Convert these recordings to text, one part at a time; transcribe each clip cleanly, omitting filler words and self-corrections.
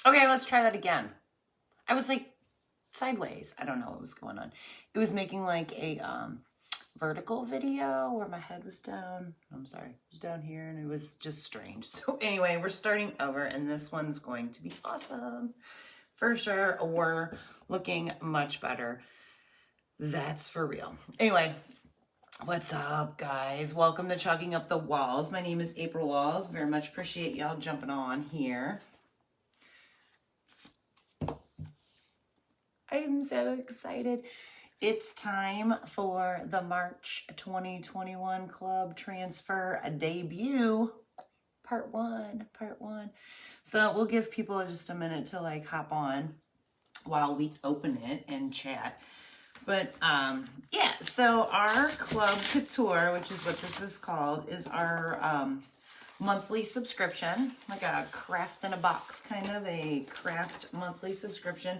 Okay, let's try that again. I was like sideways. I don't know what was going on. It was making like a vertical video where my head was down. I'm sorry, it was down here and it was just strange. So anyway, we're starting over and this one's going to be awesome. For sure, we're looking much better. That's for real. Anyway, what's up, guys? Welcome to Chalking Up the Walls. My name is April Walls. Very much appreciate y'all jumping on here. I'm so excited. It's time for the March 2021 Club Transfer debut. Part one. So we'll give people just a minute to like hop on while we open it and chat. But yeah, so our Club Couture, which is what this is called, is our monthly subscription, like a craft in a box, kind of a craft monthly subscription.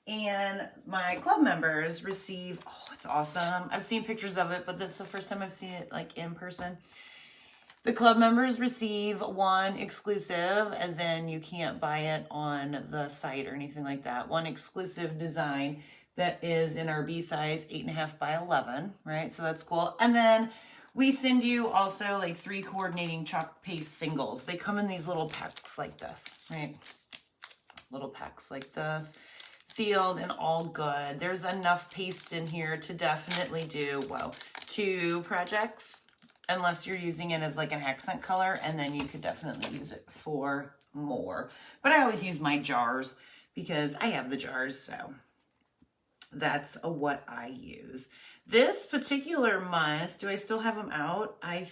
And my club members receive, oh, it's awesome. I've seen pictures of it, but this is the first time I've seen it like in person. The club members receive one exclusive, as in you can't buy it on the site or anything like that. One exclusive design that is in our B size 8.5 by 11, right? So that's cool. And then we send you also like 3 coordinating chalk paste singles. They come in these little packs like this, right? Little packs like this, sealed and all good. There's enough paste in here to definitely do, well, 2 projects, unless you're using it as like an accent color, and then you could definitely use it for more. But I always use my jars because I have the jars, so that's what I use. This particular month, do I still have them out? I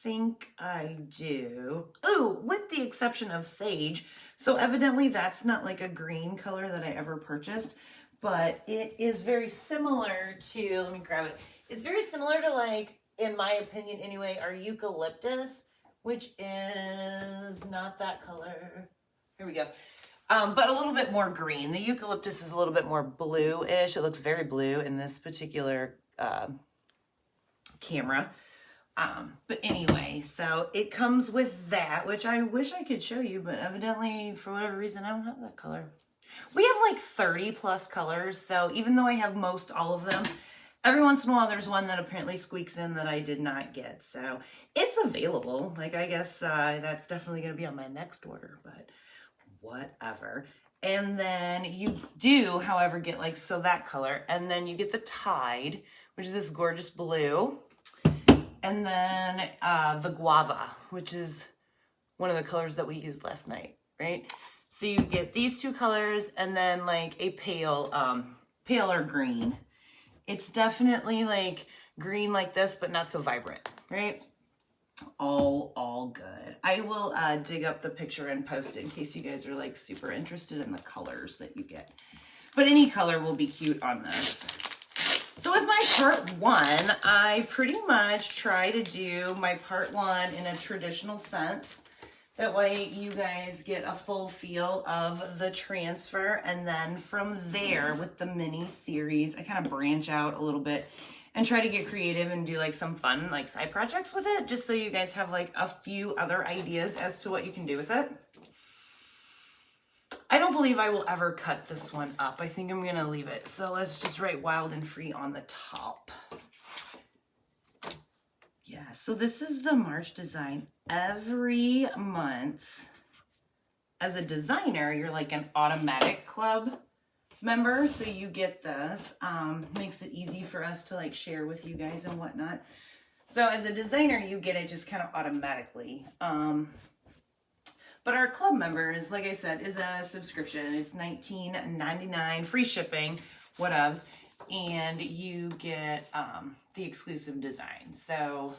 think I do. Ooh, with the exception of sage. So evidently that's not like a green color that I ever purchased, but it is very similar to, let me grab it. It's very similar to, like, in my opinion anyway, our eucalyptus, which is not that color. Here we go. But a little bit more green. The eucalyptus is a little bit more blue-ish. It looks very blue in this particular camera. But anyway, so it comes with that, which I wish I could show you, but evidently, for whatever reason, I don't have that color. We have like 30 plus colors, so even though I have most all of them, every once in a while there's one that apparently squeaks in that I did not get. So it's available. Like, I guess that's definitely going to be on my next order, but whatever. And then you do, however, get like, so that color, and then you get the Tide, which is this gorgeous blue. And then the guava, which is one of the colors that we used last night, right? So you get these 2 colors and then like a paler green. It's definitely like green like this, but not so vibrant, right? All good. I will dig up the picture and post it in case you guys are like super interested in the colors that you get. But any color will be cute on this. So with my part 1, I pretty much try to do my part 1 in a traditional sense. That way you guys get a full feel of the transfer. And then from there with the mini series, I kind of branch out a little bit and try to get creative and do like some fun like side projects with it. Just so you guys have like a few other ideas as to what you can do with it. I don't believe I will ever cut this one up. I think I'm going to leave it. So let's just write Wild and Free on the top. Yeah, so this is the March design. Every month, as a designer, you're like an automatic club member. So you get this. Makes it easy for us to like share with you guys and whatnot. So as a designer, you get it just kind of automatically. But our club members, like I said, is a subscription. It's $19.99, free shipping, whatevs, and you get the exclusive design. So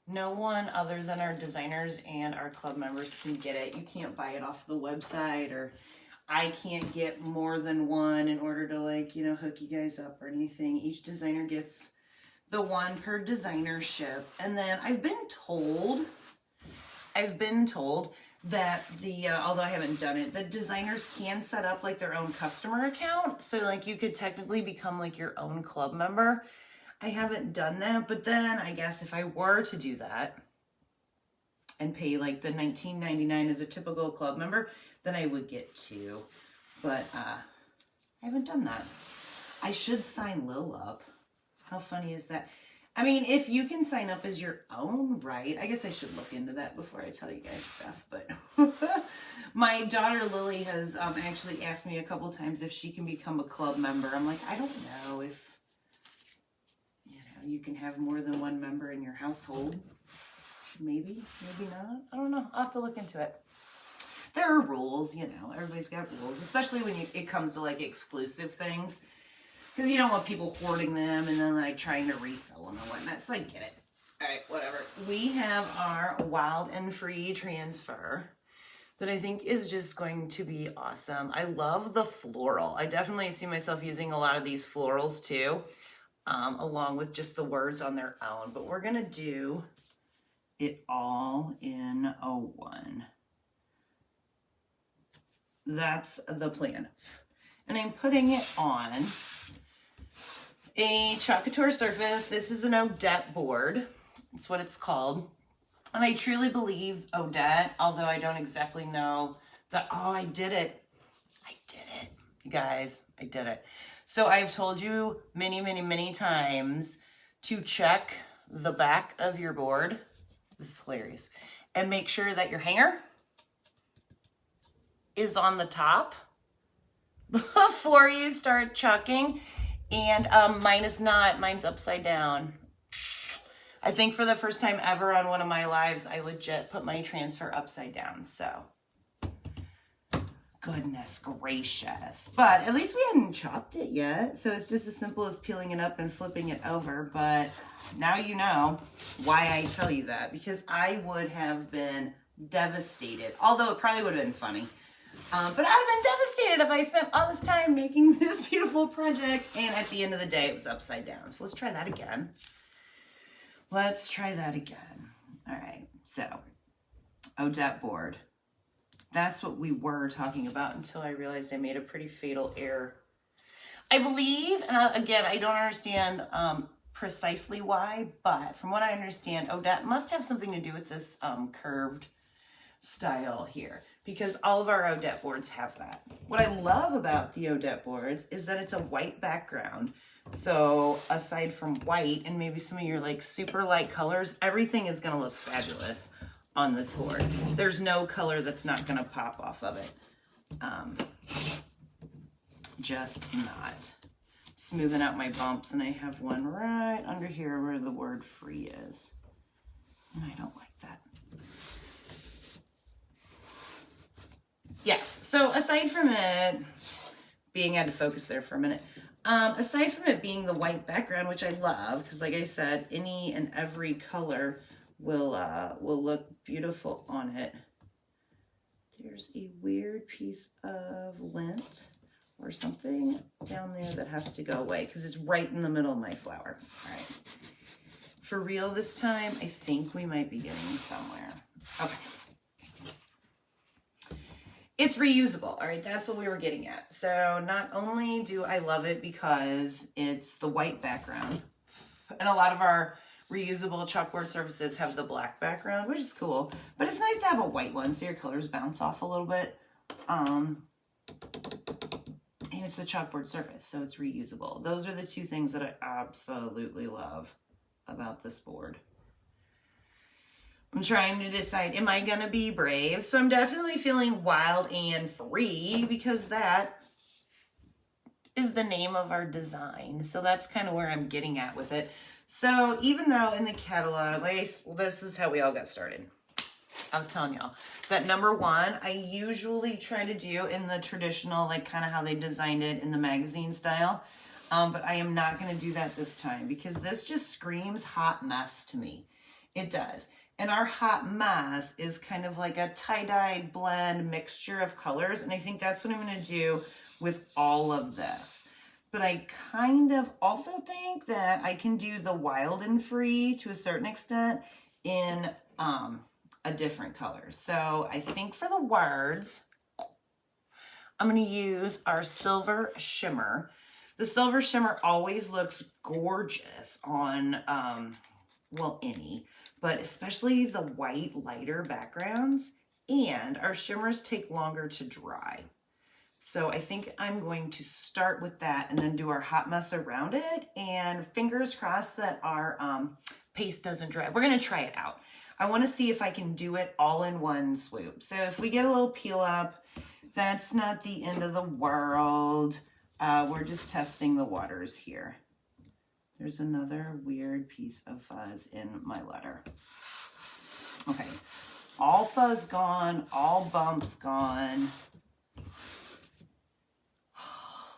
no one other than our designers and our club members can get it. You can't buy it off the website, or I can't get more than one in order to, like, you know, hook you guys up or anything. Each designer gets the one per designer ship. And then I've been told that the, although I haven't done it, the designers can set up like their own customer account. So like you could technically become like your own club member. I haven't done that, but then I guess if I were to do that, and pay like the $19.99 as a typical club member, then I would get 2. But I haven't done that. I should sign Lil up. How funny is that? I mean, if you can sign up as your own, right? I guess I should look into that before I tell you guys stuff. But my daughter Lily has actually asked me a couple times if she can become a club member. I'm like, I don't know if, you know, you can have more than one member in your household. Maybe, maybe not. I don't know. I'll have to look into it. There are rules, you know. Everybody's got rules, especially when it comes to like exclusive things. Because you don't want people hoarding them and then like trying to resell them and whatnot. So I get it. All right, whatever. We have our Wild and Free transfer that I think is just going to be awesome. I love the floral. I definitely see myself using a lot of these florals too, along with just the words on their own. But we're going to do it all in 01. That's the plan. And I'm putting it on a Club Couture surface. This is an Odette board. That's what it's called. And I truly believe Odette, although I don't exactly know that, oh, I did it. I did it. You guys, I did it. So I've told you many, many, many times to check the back of your board. This is hilarious. And make sure that your hanger is on the top before you start chucking. And mine is not. Mine's upside down. I think for the first time ever on one of my lives, I legit put my transfer upside down. So, goodness gracious. But at least we hadn't chopped it yet. So it's just as simple as peeling it up and flipping it over. But now you know why I tell you that. Because I would have been devastated. Although it probably would have been funny. But I'd have been devastated if I spent all this time making this beautiful project and at the end of the day it was upside down. So let's try that again. Let's try that again. All right, so Odette board. That's what we were talking about until I realized I made a pretty fatal error. I believe, and again, I don't understand precisely why, but from what I understand, Odette must have something to do with this curved style here, because all of our Odette boards have that. What I love about the Odette boards is that it's a white background. So aside from white and maybe some of your like super light colors, everything is going to look fabulous on this board. There's no color that's not going to pop off of it. Just not. Smoothing out my bumps, and I have one right under here where the word free is. And I don't like that. Yes, so aside from it being, I had to focus there for a minute. Aside from it being the white background, which I love, because like I said, any and every color will look beautiful on it. There's a weird piece of lint or something down there that has to go away because it's right in the middle of my flower. All right. For real this time, I think we might be getting somewhere. Okay. It's reusable, all right? That's what we were getting at. So not only do I love it because it's the white background, and a lot of our reusable chalkboard surfaces have the black background, which is cool, but it's nice to have a white one so your colors bounce off a little bit. And it's a chalkboard surface, so it's reusable. Those are the two things that I absolutely love about this board. I'm trying to decide, am I going to be brave? So I'm definitely feeling wild and free because that is the name of our design. So that's kind of where I'm getting at with it. So even though in the catalog, this is how we all got started. I was telling y'all that number one, I usually try to do in the traditional, like kind of how they designed it in the magazine style. But I am not going to do that this time because this just screams hot mess to me. It does. And our hot mess is kind of like a tie-dyed blend mixture of colors. And I think that's what I'm going to do with all of this. But I kind of also think that I can do the wild and free to a certain extent in a different color. So I think for the words, I'm going to use our silver shimmer. The silver shimmer always looks gorgeous on, well, any. but especially the white lighter backgrounds, and our shimmers take longer to dry. So I think I'm going to start with that and then do our hot mess around it, and fingers crossed that our paste doesn't dry. We're gonna try it out. I wanna see if I can do it all in one swoop. So if we get a little peel up, that's not the end of the world. We're just testing the waters here. There's another weird piece of fuzz in my letter. Okay, all fuzz gone, all bumps gone.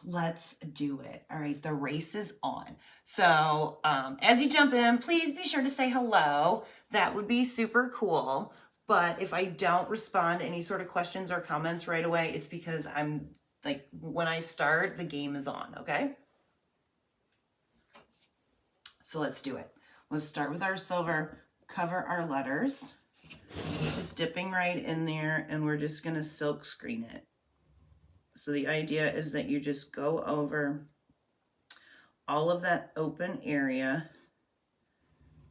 Let's do it. All right, the race is on. So as you jump in, please be sure to say hello. That would be super cool. But if I don't respond to any sort of questions or comments right away, it's because I'm like, when I start, the game is on, okay? So let's do it. Let's start with our silver, cover our letters, just dipping right in there, and we're just gonna silk screen it. So the idea is that you just go over all of that open area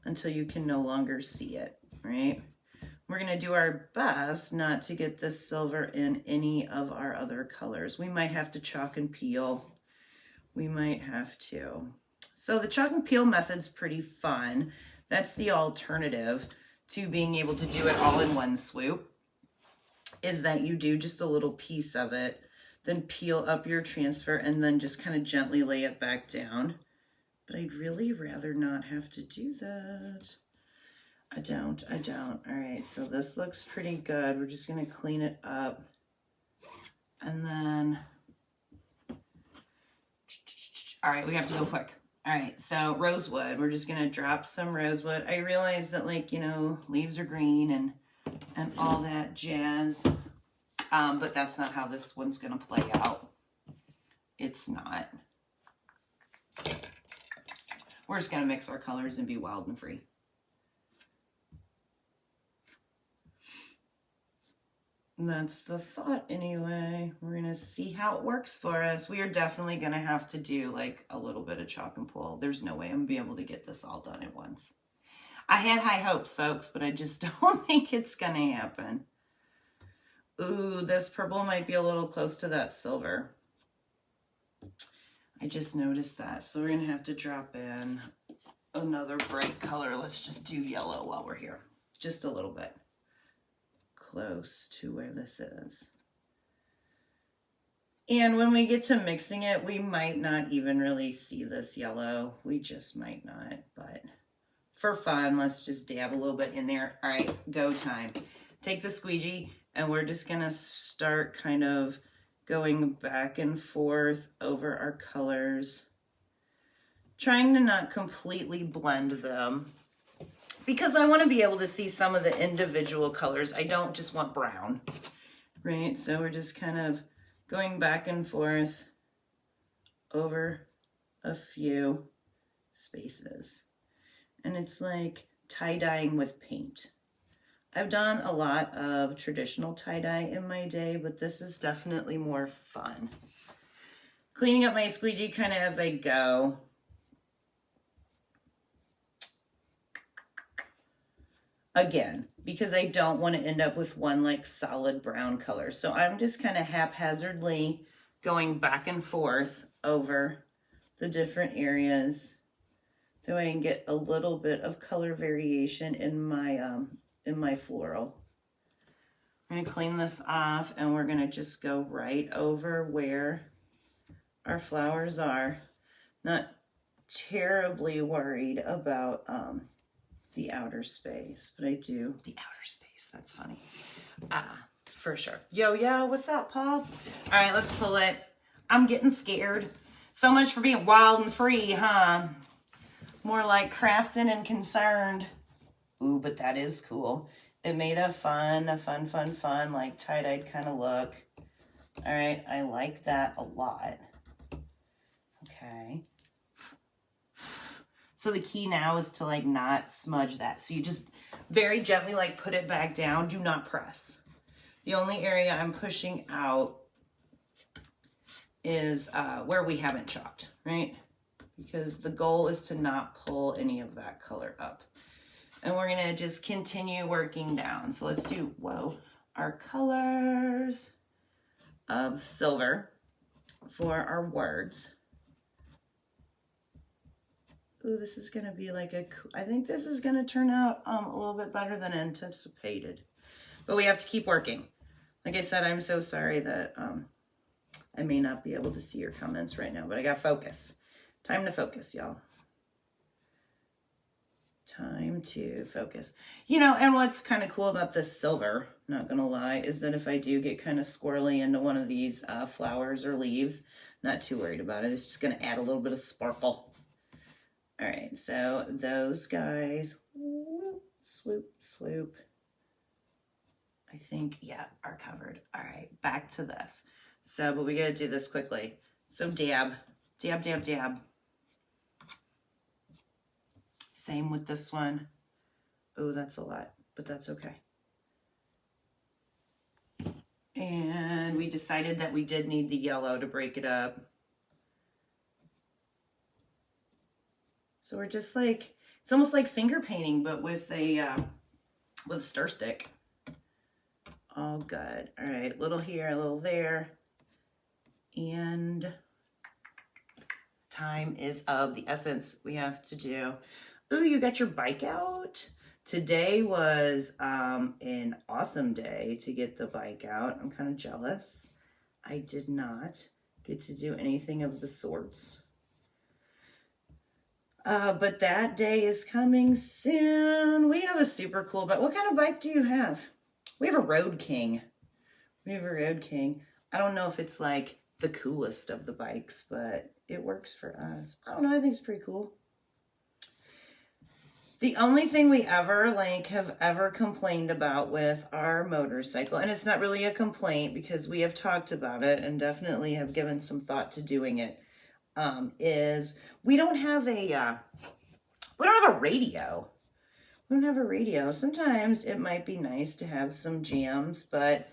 until you can no longer see it, right? We're gonna do our best not to get this silver in any of our other colors. We might have to chalk and peel. We might have to. So the chalk and peel method's pretty fun. That's the alternative to being able to do it all in one swoop, is that you do just a little piece of it, then peel up your transfer, and then just kind of gently lay it back down. But I'd really rather not have to do that. I don't. All right, so this looks pretty good. We're just gonna clean it up. And then, all right, we have to go quick. All right, so rosewood, we're just gonna drop some rosewood. I realize that, like, you know, leaves are green and all that jazz. But that's not how this one's gonna play out. It's not. We're just gonna mix our colors and be wild and free. And that's the thought anyway. We're gonna see how it works for us. We are definitely gonna have to do like a little bit of chalk and pull. There's no way I'm gonna be able to get this all done at once. I had high hopes, folks, but I just don't think it's gonna happen. Ooh, this purple might be a little close to that silver. I just noticed that. So we're gonna have to drop in another bright color. Let's just do yellow while we're here. Just a little bit. Close to where this is. And when we get to mixing it, we might not even really see this yellow. We just might not, but for fun, let's just dab a little bit in there. All right, go time. Take the squeegee, and we're just gonna start kind of going back and forth over our colors, trying to not completely blend them, because I want to be able to see some of the individual colors. I don't just want brown, right? So we're just kind of going back and forth over a few spaces. And it's like tie-dyeing with paint. I've done a lot of traditional tie-dye in my day, but this is definitely more fun. Cleaning up my squeegee kind of as I go. Again, because I don't want to end up with one like solid brown color. So I'm just kind of haphazardly going back and forth over the different areas so I can get a little bit of color variation in my floral. I'm going to clean this off, and we're going to just go right over where our flowers are. Not terribly worried about the outer space, but I do. The outer space, that's funny. For sure. Yo, what's up, Paul? All right, let's pull it. I'm getting scared. So much for being wild and free, huh? More like crafting and concerned. Ooh, but that is cool. It made a fun, like tie-dyed kind of look. All right, I like that a lot. Okay. So the key now is to like not smudge that. So you just very gently like put it back down. Do not press. The only area I'm pushing out is where we haven't chalked, right? Because the goal is to not pull any of that color up. And we're gonna just continue working down. So let's do, whoa, our colors of silver for our words. Ooh, this is gonna be like I think this is gonna turn out a little bit better than anticipated. But we have to keep working. Like I said, I'm so sorry that I may not be able to see your comments right now, but I gotta focus. Time to focus, y'all. Time to focus. You know, and what's kind of cool about this silver, not gonna lie, is that if I do get kind of squirrely into one of these flowers or leaves, not too worried about it. It's just gonna add a little bit of sparkle. All right, so those guys, whoop, swoop, swoop, I think, yeah, are covered. All right, back to this. So, but we gotta do this quickly. So dab, dab, dab, dab. Same with this one. Oh, that's a lot, but that's okay. And we decided that we did need the yellow to break it up. So we're just like, it's almost like finger painting, but with a stir stick. All good. All right, little here, a little there. And time is of the essence. We have to do, ooh, you got your bike out? Today was an awesome day to get the bike out. I'm kind of jealous. I did not get to do anything of the sorts. But that day is coming soon. We have a super cool bike. What kind of bike do you have? We have a Road King. We have a Road King. I don't know if it's like the coolest of the bikes, but it works for us. I don't know. I think it's pretty cool. The only thing we ever have ever complained about with our motorcycle, and it's not really a complaint because we have talked about it and definitely have given some thought to doing it, is we don't have a radio. We don't have a radio. Sometimes it might be nice to have some jams, but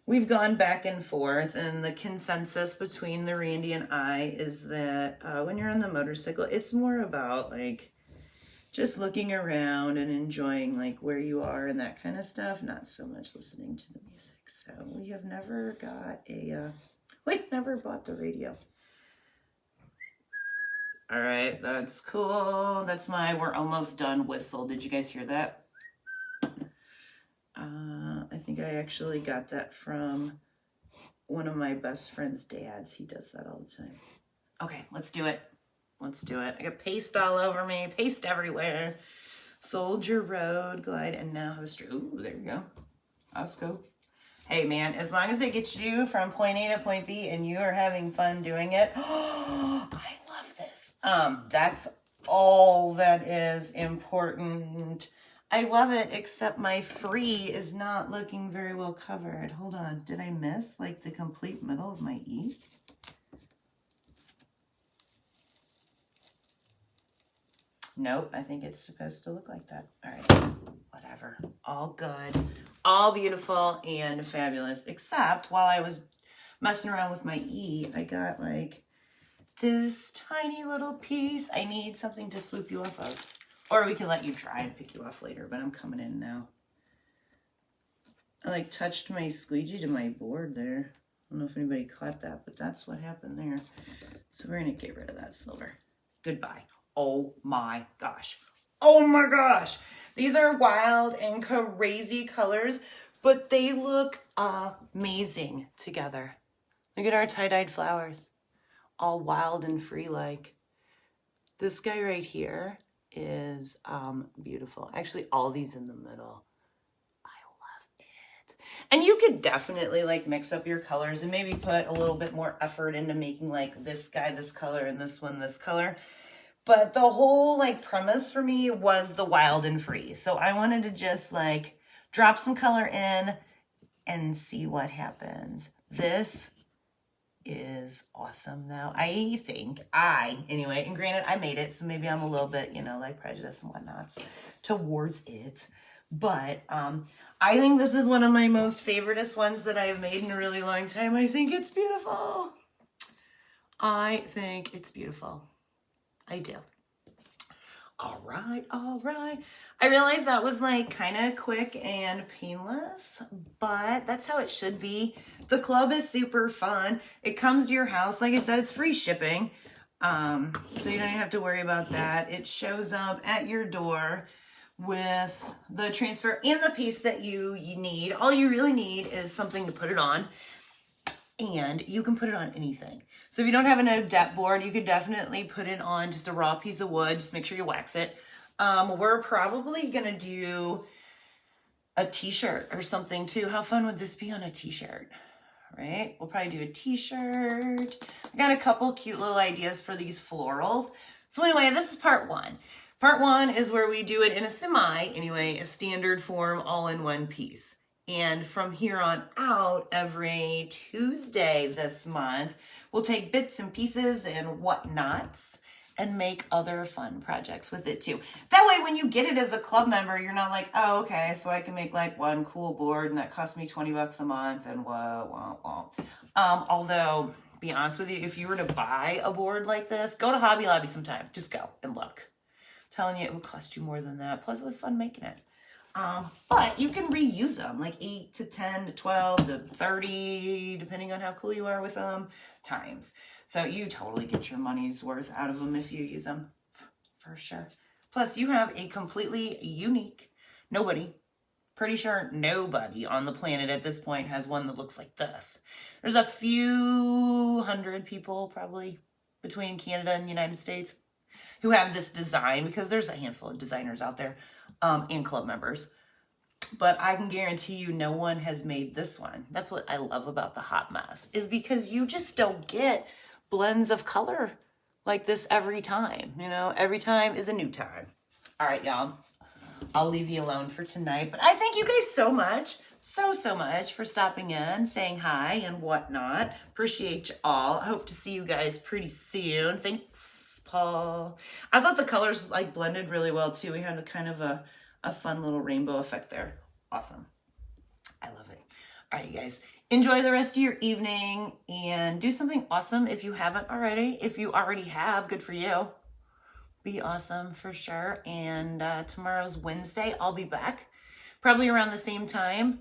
we've gone back and forth, and the consensus between the Randy and I is that when you're on the motorcycle, it's more about like just looking around and enjoying like where you are and that kind of stuff, not so much listening to the music. So we have never got we've never bought the radio. All right, that's cool. That's my we're almost done whistle. Did you guys hear that? I think I actually got that from one of my best friend's dads. He does that all the time. Okay, let's do it. Let's do it. I got paste all over me, paste everywhere. Soldier Road, glide, and now have a straight. Ooh, there we go. Let's go. Hey, man, as long as it gets you from point A to point B and you are having fun doing it, oh, I love this. That's all that is important. I love it, except my free is not looking very well covered. Hold on, did I miss like the complete middle of my E? Nope, I think it's supposed to look like that. All right, whatever. All good, all beautiful and fabulous. Except while I was messing around with my E, I got like this tiny little piece. I need something to swoop you off of. Or we can let you try and pick you off later, but I'm coming in now. I like touched my squeegee to my board there. I don't know if anybody caught that, but that's what happened there. So we're gonna get rid of that silver. Goodbye. Oh my gosh. Oh my gosh. These are wild and crazy colors, but they look amazing together. Look at our tie-dyed flowers. All wild and free like. This guy right here is beautiful. Actually, all these in the middle. I love it. And you could definitely like mix up your colors and maybe put a little bit more effort into making like this guy this color and this one this color. But the whole like premise for me was the wild and free. So I wanted to just like drop some color in and see what happens. This is awesome though. I think anyway, and granted I made it, so maybe I'm a little bit, you know, like prejudice and whatnots towards it. But I think this is one of my most favoriteest ones that I have made in a really long time. I think it's beautiful. I think it's beautiful. I do. All right, all right. I realized that was like kind of quick and painless, but that's how it should be. The club is super fun. It comes to your house. Like I said, it's free shipping. So you don't even have to worry about that. It shows up at your door with the transfer and the piece that you need. All you really need is something to put it on, and you can put it on anything. So if you don't have an Odette board, you could definitely put it on just a raw piece of wood. Just make sure you wax it. We're probably gonna do a t-shirt or something too. How fun would this be on a t-shirt? Right? We'll probably do a t-shirt. I got a couple cute little ideas for these florals. So anyway, this is part one. Part one is where we do it in a a standard form, all in one piece. And from here on out, every Tuesday this month, we'll take bits and pieces and whatnots and make other fun projects with it too. That way, when you get it as a club member, you're not like, oh, okay, so I can make like one cool board and that costs me 20 bucks a month and whoa. Although, be honest with you, if you were to buy a board like this, go to Hobby Lobby sometime. Just go and look. I'm telling you, it would cost you more than that. Plus, it was fun making it. But you can reuse them, like 8 to 10 to 12 to 30, depending on how cool you are with them, times. So you totally get your money's worth out of them if you use them, for sure. Plus, you have a completely unique, pretty sure nobody on the planet at this point has one that looks like this. There's a few hundred people probably between Canada and the United States who have this design, because there's a handful of designers out there and club members. But I can guarantee you no one has made this one. That's what I love about the hot mess, is because you just don't get blends of color like this every time. You know, every time is a new time. All right, y'all. I'll leave you alone for tonight. But I thank you guys so much, so much for stopping in, saying hi and whatnot. Appreciate you all. I hope to see you guys pretty soon. Thanks, Paul. I thought the colors like blended really well too. We had a kind of a fun little rainbow effect there. Awesome. I love it. All right, you guys. Enjoy the rest of your evening and do something awesome if you haven't already. If you already have, good for you. Be awesome for sure. And tomorrow's Wednesday. I'll be back probably around the same time,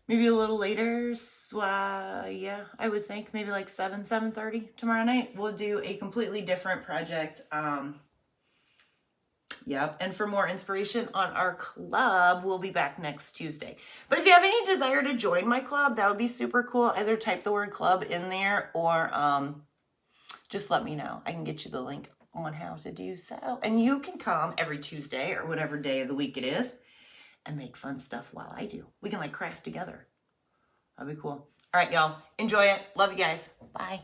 maybe a little later. So, yeah, I would think maybe like 7:30 tomorrow night. We'll do a completely different project. Yep. And for more inspiration on our club, we'll be back next Tuesday. But if you have any desire to join my club, that would be super cool. Either type the word club in there or just let me know. I can get you the link on how to do so. And you can come every Tuesday or whatever day of the week it is and make fun stuff while I do. We can like craft together. That'd be cool. All right, y'all. Enjoy it. Love you guys. Bye.